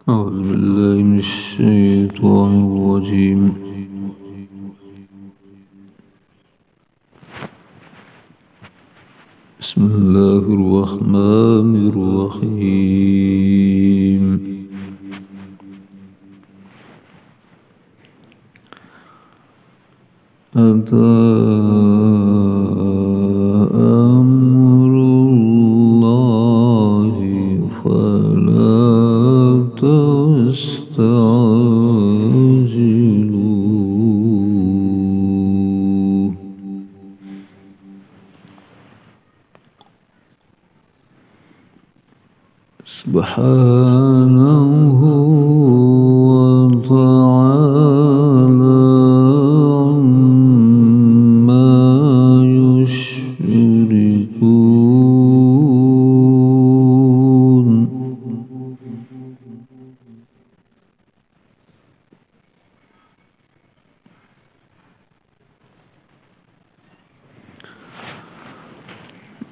أعوذ بالله من الشيطان الرجيم. بسم الله الرحمن الرحيم. أتى أمر الله فلا تستعجلوه. سبحانه وتعالى عما يشركون.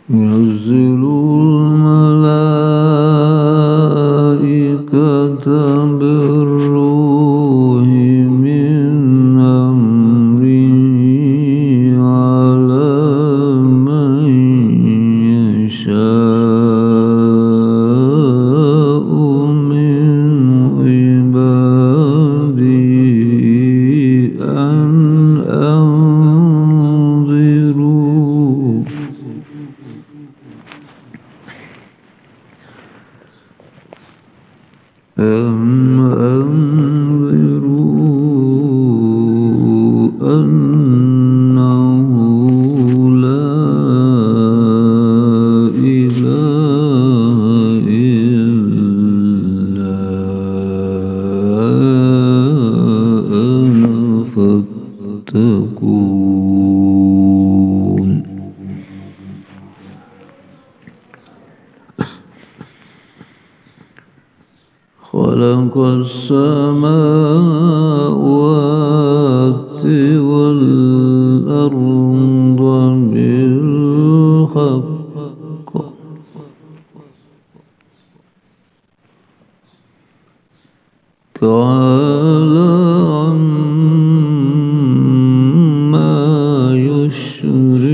ينزل الملائكة بالروح من أمره على من يشاء من عباده أن أنذروا أنه لا إله إلا أنا فاتقون. خلق السماوات والأرض بالحق تعالى عما يشركون.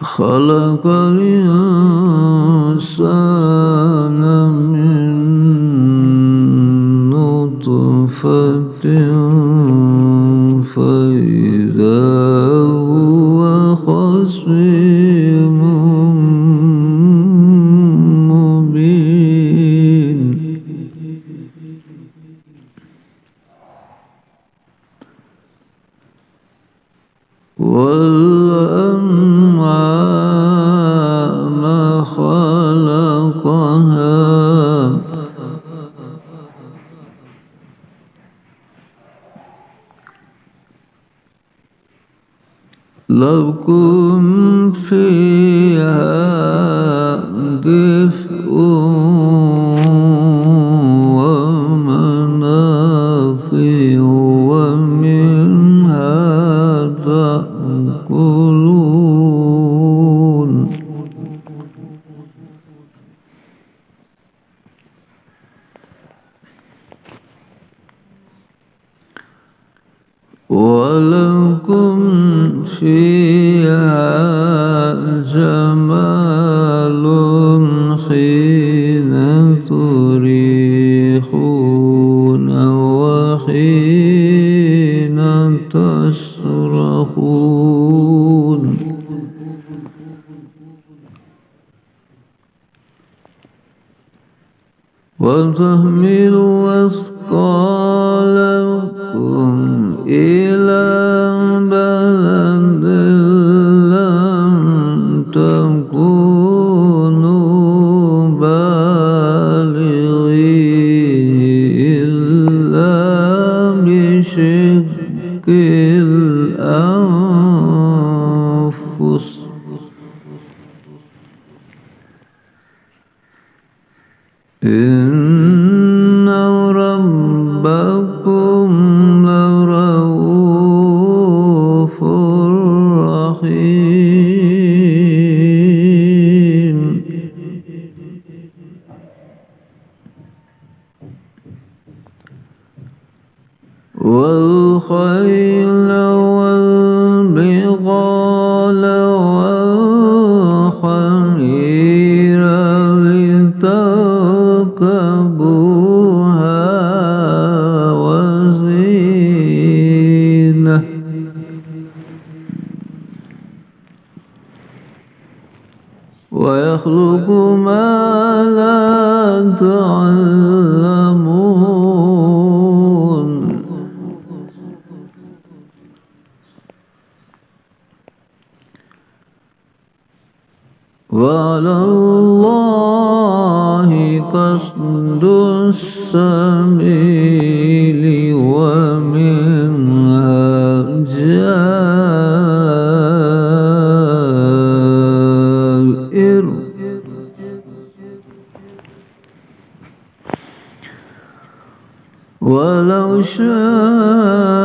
خلق الإنسان من نطفة فإذا هو خصيم مبين. والأنعام خلقها لكم فيها دفء ومنافع ومنها تأكلون. ولكم فيها جمال حين تريحون وحين تسرحون. وتحملوا أثقالكم إلى بلد لم تكونوا بالغيه إلا بشق الأنفس. إن ربكم لرؤوف الرحيم والخيل والبغال والحمير لتركبوها وزينة ويخلق ما لا تعلمون وعلى الله قصد السبيل ومنها جائر ولو شاء